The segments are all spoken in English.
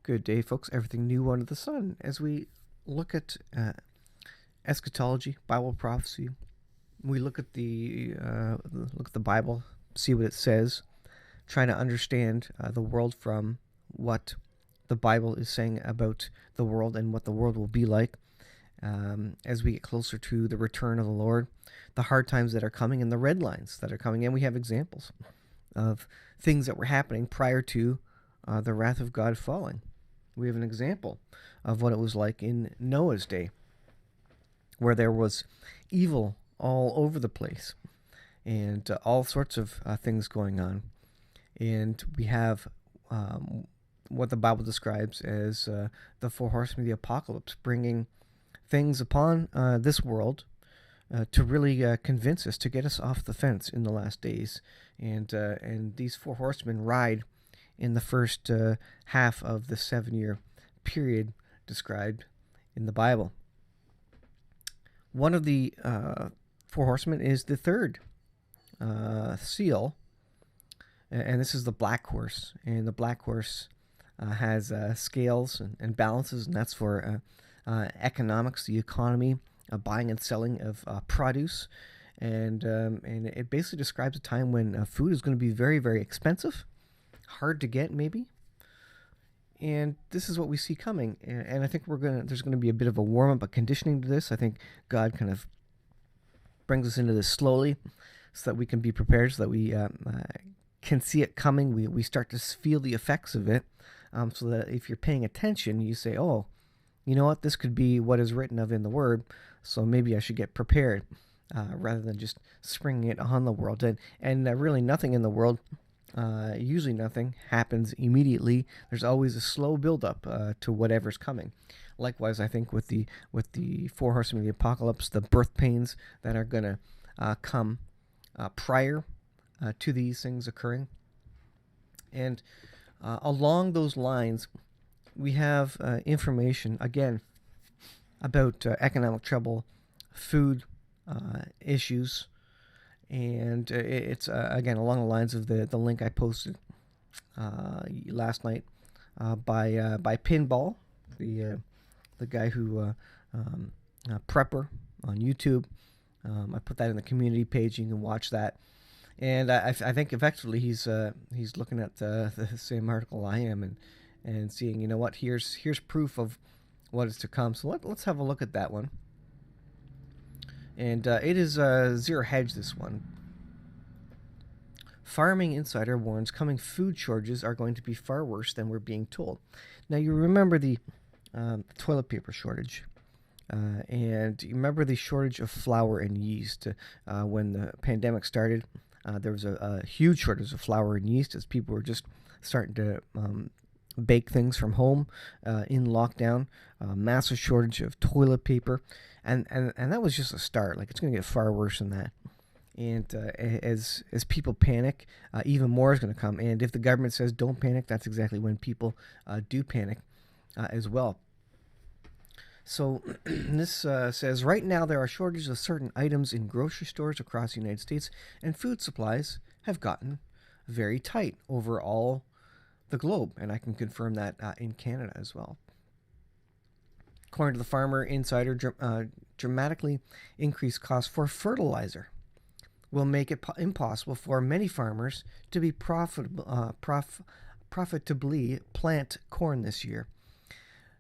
Good day, folks. Everything new under the sun. As we look at eschatology, Bible prophecy, we look at the Bible, see what it says, trying to understand the world from what the Bible is saying about the world and what the world will be like as we get closer to the return of the Lord, the hard times that are coming, and the red lines that are coming. And we have examples of things that were happening prior to the wrath of God falling. We have an example of what it was like in Noah's day, where there was evil all over the place and all sorts of things going on. And we have what the Bible describes as the four horsemen of the apocalypse, bringing things upon this world to really convince us, to get us off the fence in the last days. And these four horsemen ride in the first half of the 7-year period described in the Bible. One of the four horsemen is the third seal, and this is the black horse. And the black horse has scales and balances, and that's for economics, the economy, buying and selling of produce. And it basically describes a time when food is going to be very, very expensive, hard to get maybe, and this is what we see coming. And I think there's going to be a bit of a warm up, a conditioning to this. I think God kind of brings us into this slowly, so that we can be prepared, so that we can see it coming. We start to feel the effects of it, so that if you're paying attention, you say, "Oh, you know what? This could be what is written of in the Word, so maybe I should get prepared," rather than just springing it on the world. And really, nothing in the world. Usually nothing happens immediately. There's always a slow build-up to whatever's coming. Likewise, I think with the four horsemen of the apocalypse, the birth pains that are going to come prior to these things occurring. And along those lines, we have information, again, about economic trouble, food issues, and it's again along the lines of the link I posted last night by Pinball, the guy who prepper on YouTube. I put that in the community page. You can watch that, and I think effectively he's looking at the same article I am and seeing, you know what, here's proof of what is to come. So let's have a look at that one. And it is Zero Hedge, this one. Farming Insider warns coming food shortages are going to be far worse than we're being told. Now, you remember the toilet paper shortage. And you remember the shortage of flour and yeast. When the pandemic started, there was a huge shortage of flour and yeast as people were just starting to bake things from home in lockdown. Massive shortage of toilet paper. And that was just a start. Like, it's going to get far worse than that. And as people panic, even more is going to come. And if the government says don't panic, that's exactly when people do panic as well. So this says, right now there are shortages of certain items in grocery stores across the United States, and food supplies have gotten very tight over all the globe. And I can confirm that in Canada as well. According to the Farmer Insider, dramatically increased costs for fertilizer will make it impossible for many farmers to be profitably plant corn this year.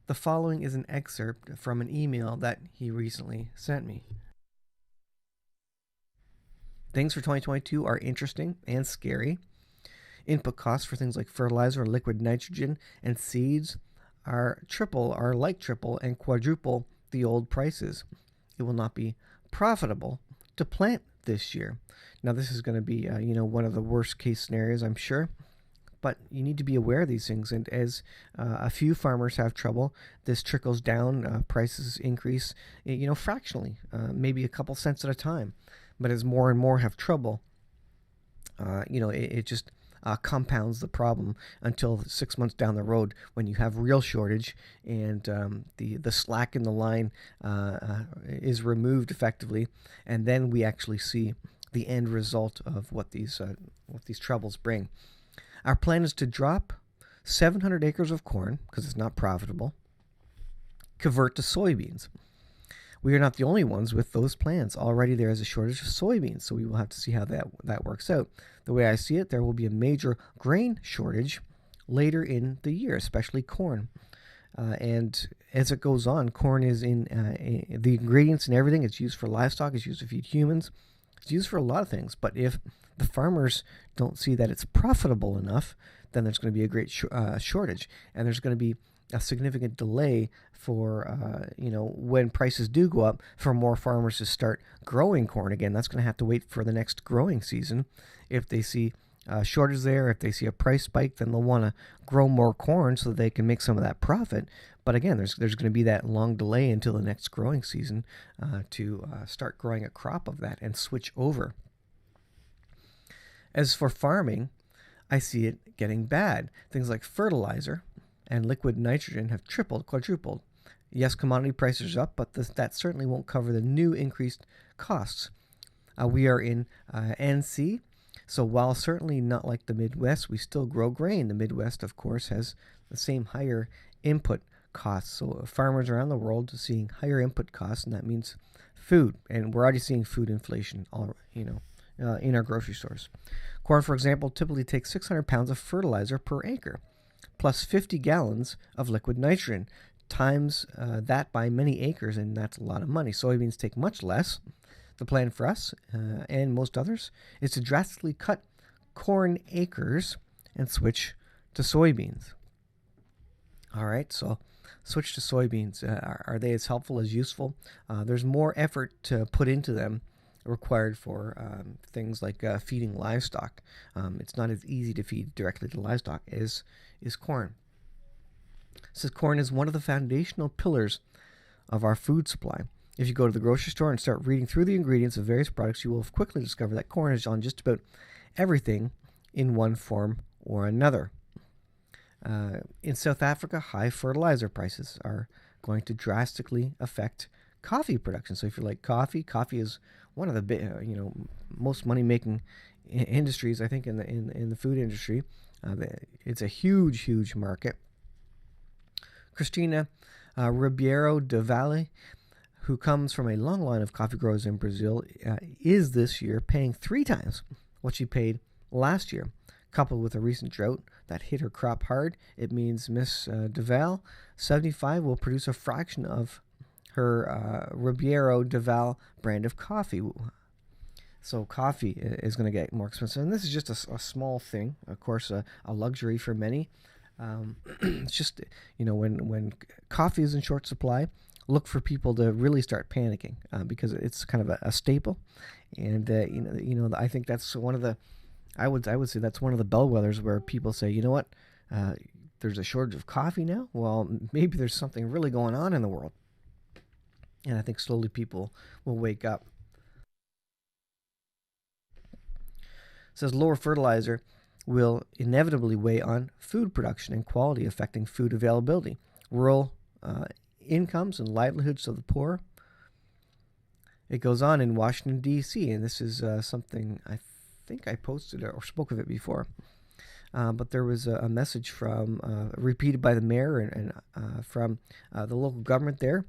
The following is an excerpt from an email that he recently sent me. Things for 2022 are interesting and scary. Input costs for things like fertilizer, liquid nitrogen, and seeds are like triple and quadruple the old prices. It will not be profitable to plant this year. Now, this is going to be one of the worst case scenarios, I'm sure, but you need to be aware of these things. And as a few farmers have trouble, this trickles down. Prices increase, fractionally, maybe a couple cents at a time. But as more and more have trouble, it just compounds the problem until 6 months down the road, when you have real shortage and the slack in the line is removed effectively, and then we actually see the end result of what these troubles bring. Our plan is to drop 700 acres of corn, because it's not profitable, convert to soybeans. We are not the only ones with those plans. Already there is a shortage of soybeans, so we will have to see how that works out. The way I see it, there will be a major grain shortage later in the year, especially corn. And as it goes on, corn is in the ingredients and everything. It's used for livestock. It's used to feed humans. It's used for a lot of things. But if the farmers don't see that it's profitable enough, then there's going to be a great shortage. And there's going to be a significant delay for, when prices do go up, for more farmers to start growing corn again. That's going to have to wait for the next growing season. If they see shortage there, if they see a price spike, then they'll want to grow more corn so that they can make some of that profit. But again, there's going to be that long delay until the next growing season to start growing a crop of that and switch over. As for farming, I see it getting bad. Things like fertilizer and liquid nitrogen have tripled, quadrupled. Yes, commodity prices are up, but that certainly won't cover the new increased costs. We are in NC, so while certainly not like the Midwest, we still grow grain. The Midwest, of course, has the same higher input costs. So farmers around the world are seeing higher input costs, and that means food. And we're already seeing food inflation, in our grocery stores. Corn, for example, typically takes 600 pounds of fertilizer per acre, plus 50 gallons of liquid nitrogen, times that by many acres, and that's a lot of money. Soybeans take much less. The plan for us and most others is to drastically cut corn acres and switch to soybeans. All right, so switch to soybeans. Are they as helpful as useful? There's more effort to put into them required for things like feeding livestock. It's not as easy to feed directly to livestock as is corn. It says corn is one of the foundational pillars of our food supply. If you go to the grocery store and start reading through the ingredients of various products, you will quickly discover that corn is on just about everything in one form or another. In South Africa, high fertilizer prices are going to drastically affect coffee production. So if you like coffee is one of the most money-making industries, I think, in the food industry. It's a huge market. Cristina Ribeiro de Valle, who comes from a long line of coffee growers in Brazil, is this year paying 3 times what she paid last year. Coupled with a recent drought that hit her crop hard, it means Miss Deval, 75, will produce a fraction of her Ribeiro de Valle brand of coffee. So coffee is going to get more expensive. And this is just a small thing, of course, a luxury for many. It's just, when coffee is in short supply, look for people to really start panicking because it's kind of a staple. And, I think that's one of the, I would say that's one of the bellwethers where people say, you know what, there's a shortage of coffee now. Well, maybe there's something really going on in the world. And I think slowly people will wake up. It says lower fertilizer will inevitably weigh on food production and quality, affecting food availability, rural incomes and livelihoods of the poor. It goes on in Washington, D.C., and this is something I think I posted or spoke of it before. But there was a message repeated by the mayor and from the local government there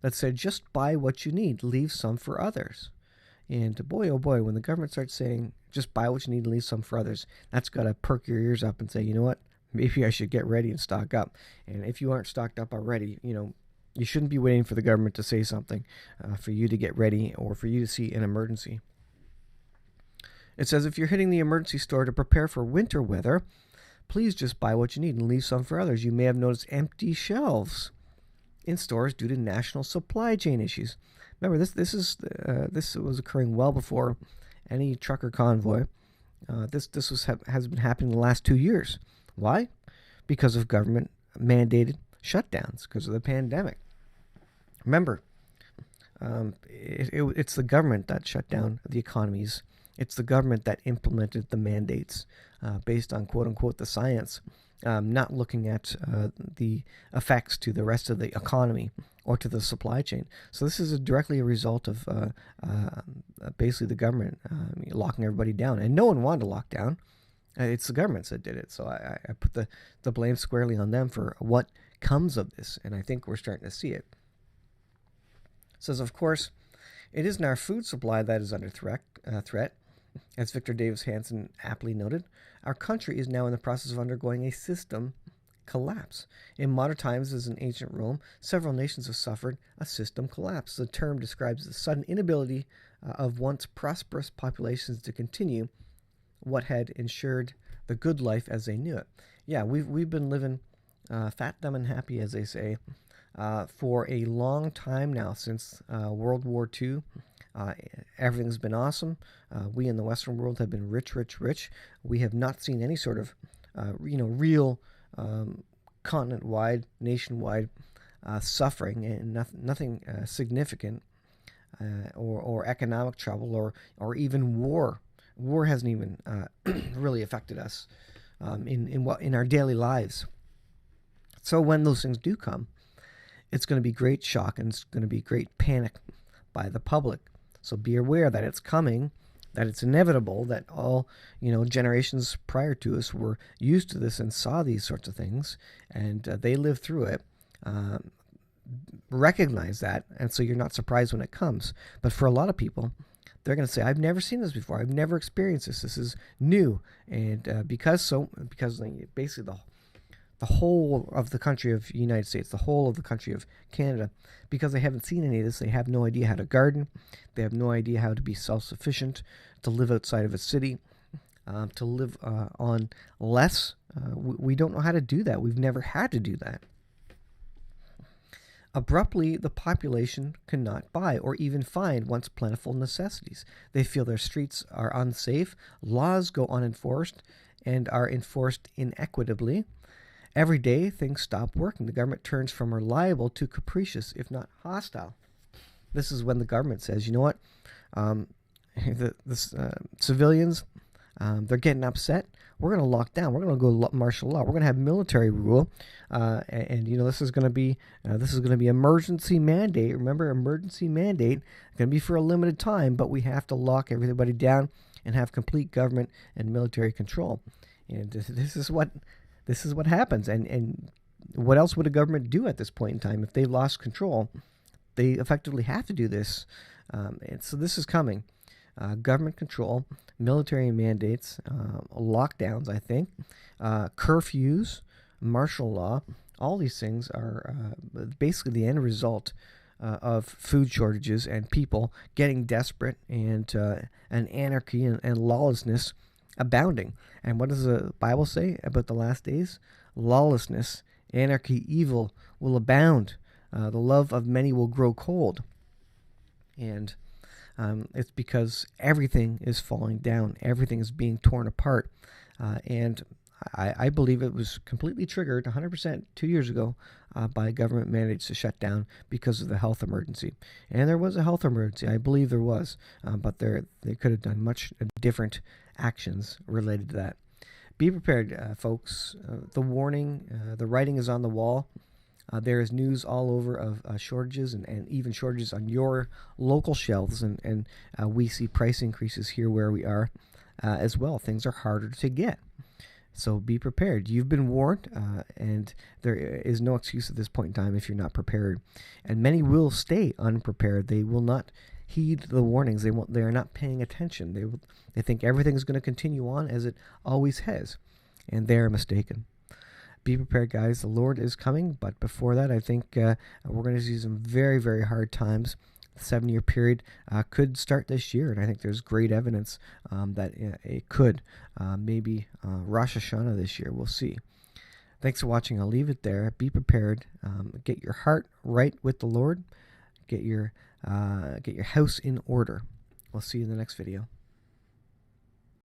that said, just buy what you need, leave some for others. And boy, oh boy, when the government starts saying, just buy what you need and leave some for others, that's got to perk your ears up and say, you know what, maybe I should get ready and stock up. And if you aren't stocked up already, you shouldn't be waiting for the government to say something for you to get ready or for you to see an emergency. It says, if you're hitting the emergency store to prepare for winter weather, please just buy what you need and leave some for others. You may have noticed empty shelves in stores due to national supply chain issues. Remember, this was occurring well before any trucker convoy. This has been happening the last 2 years. Why? Because of government mandated shutdowns because of the pandemic. Remember, it's the government that shut down the economies. It's the government that implemented the mandates based on quote unquote the science, not looking at the effects to the rest of the economy or to the supply chain. So this is directly a result of basically the government locking everybody down. And no one wanted to lock down. It's the governments that did it. So I put the blame squarely on them for what comes of this, and I think we're starting to see it. It says, of course, it isn't our food supply that is under threat. As Victor Davis Hanson aptly noted, our country is now in the process of undergoing a system collapse. In modern times, as in ancient Rome, several nations have suffered a system collapse. The term describes the sudden inability of once prosperous populations to continue what had ensured the good life as they knew it. Yeah, we've been living fat, dumb, and happy, as they say, for a long time now, since World War II. Everything's been awesome. We in the Western world have been rich, rich, rich. We have not seen any sort of, real continent-wide, nationwide suffering, and nothing significant, or economic trouble, or even war. War hasn't even really affected us in our daily lives. So when those things do come, it's going to be great shock, and it's going to be great panic by the public. So be aware that it's coming, that it's inevitable, that all generations prior to us were used to this and saw these sorts of things, and they lived through it. Recognize that, and so you're not surprised when it comes. But for a lot of people, they're going to say, I've never seen this before. I've never experienced this. This is new. And because basically the whole of the country of the United States, the whole of the country of Canada, because they haven't seen any of this, they have no idea how to garden. They have no idea how to be self-sufficient, to live outside of a city, to live on less. We don't know how to do that. We've never had to do that. Abruptly, the population cannot buy or even find once plentiful necessities. They feel their streets are unsafe, laws go unenforced, and are enforced inequitably. Every day, things stop working. The government turns from reliable to capricious, if not hostile. This is when the government says, you know what, the civilians, they're getting upset. We're going to lock down. We're going to go martial law. We're going to have military rule, and this is going to be emergency mandate. Remember, emergency mandate, going to be for a limited time, but we have to lock everybody down and have complete government and military control. And this is what happens. And what else would a government do at this point in time if they lost control? They effectively have to do this, and so this is coming. Government control, military mandates, lockdowns, I think, curfews, martial law. All these things are basically the end result of food shortages and people getting desperate, and anarchy and lawlessness abounding. And what does the Bible say about the last days? Lawlessness, anarchy, evil will abound. The love of many will grow cold. And it's because everything is falling down. Everything is being torn apart. And I believe it was completely triggered 100% 2 years ago by government mandates to shut down because of the health emergency. And there was a health emergency. I believe there was. But they could have done much different actions related to that. Be prepared, folks. The warning, the writing is on the wall. There is news all over of shortages and even shortages on your local shelves, and we see price increases here where we are as well. Things are harder to get. So be prepared. You've been warned, and there is no excuse at this point in time if you're not prepared. And many will stay unprepared. They will not heed the warnings. They are not paying attention. They think everything is going to continue on as it always has, and they are mistaken. Be prepared, guys. The Lord is coming, but before that, I think we're going to see some very, very hard times. The 7-year period could start this year, and I think there's great evidence that it could. Maybe Rosh Hashanah this year. We'll see. Thanks for watching. I'll leave it there. Be prepared. Get your heart right with the Lord. Get your house in order. We'll see you in the next video.